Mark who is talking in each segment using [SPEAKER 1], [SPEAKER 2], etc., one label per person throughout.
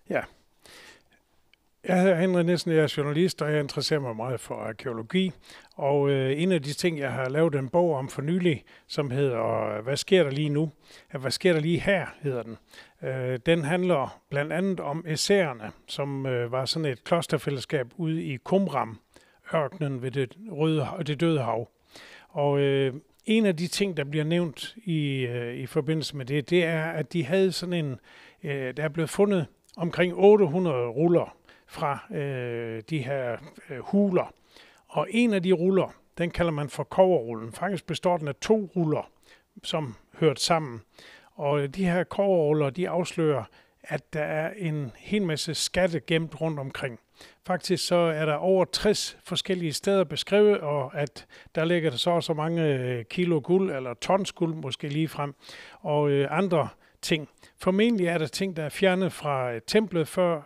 [SPEAKER 1] Ja, jeg hedder Henrik Nielsen, jeg er journalist, og jeg interesserer mig meget for arkæologi. Og en af de ting, jeg har lavet en bog om for nylig, som hedder Hvad sker der lige nu? Hvad sker der lige her, hedder den. Den handler blandt andet om essærerne, som var sådan et klosterfællesskab ude i Qumran, ørkenen ved det Døde Hav. Og en af de ting, der bliver nævnt i forbindelse med det er, at de havde sådan en, der er blevet fundet omkring 800 ruller fra de her huler. Og en af de ruller, den kalder man for kobberrullen. Faktisk består den af 2 ruller, som hørt sammen. Og de her kobberruller, de afslører, at der er en hel masse skatte gemt rundt omkring. Faktisk så er der over 60 forskellige steder beskrevet, og at der ligger der så mange kilo guld, eller tons guld måske lige frem, og andre ting. Formentlig er der ting, der er fjernet fra templet, før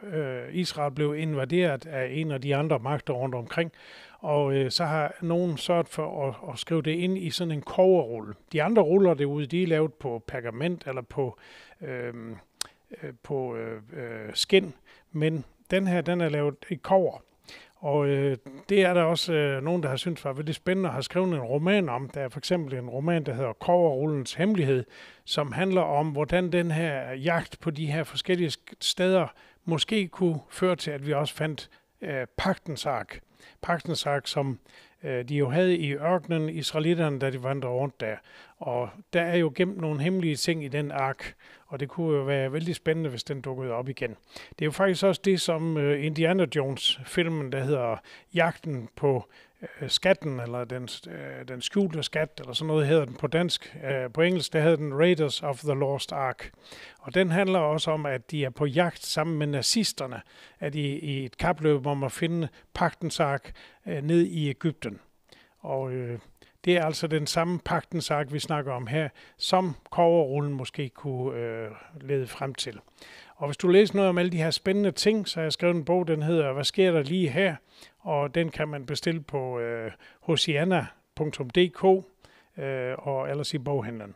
[SPEAKER 1] Israel blev invaderet af en af de andre magter rundt omkring. Og så har nogen sørget for at skrive det ind i sådan en kobberrulle. De andre ruller derude, de er lavet på pergament eller på skind, men den her, den er lavet i kobber. Og det er der også nogen, der har syntes var veldig spændende og har skrevet en roman om. Der er for eksempel en roman, der hedder Kobberrullens Hemmelighed, som handler om, hvordan den her jagt på de her forskellige steder måske kunne føre til, at vi også fandt Pagtens Ark. Pagtens Ark, som de jo havde i ørkenen, israelitterne, da de vandrede rundt der. Og der er jo gemt nogle hemmelige ting i den ark, og det kunne jo være vældig spændende, hvis den dukkede op igen. Det er jo faktisk også det, som Indiana Jones-filmen, der hedder Jagten på skatten, eller den skjulte skat, eller sådan noget hedder den på dansk. På engelsk, der hedder den Raiders of the Lost Ark. Og den handler også om, at de er på jagt sammen med nazisterne, at i et kapløb om at finde Pagtens Ark ned i Egypten. Og det er altså den samme Pagtens Ark, vi snakker om her, som kobberrullen måske kunne lede frem til. Og hvis du læser noget om alle de her spændende ting, så har jeg skrevet en bog, den hedder Hvad sker der lige her? Og den kan man bestille på hosianna.dk og ellers i boghandlen.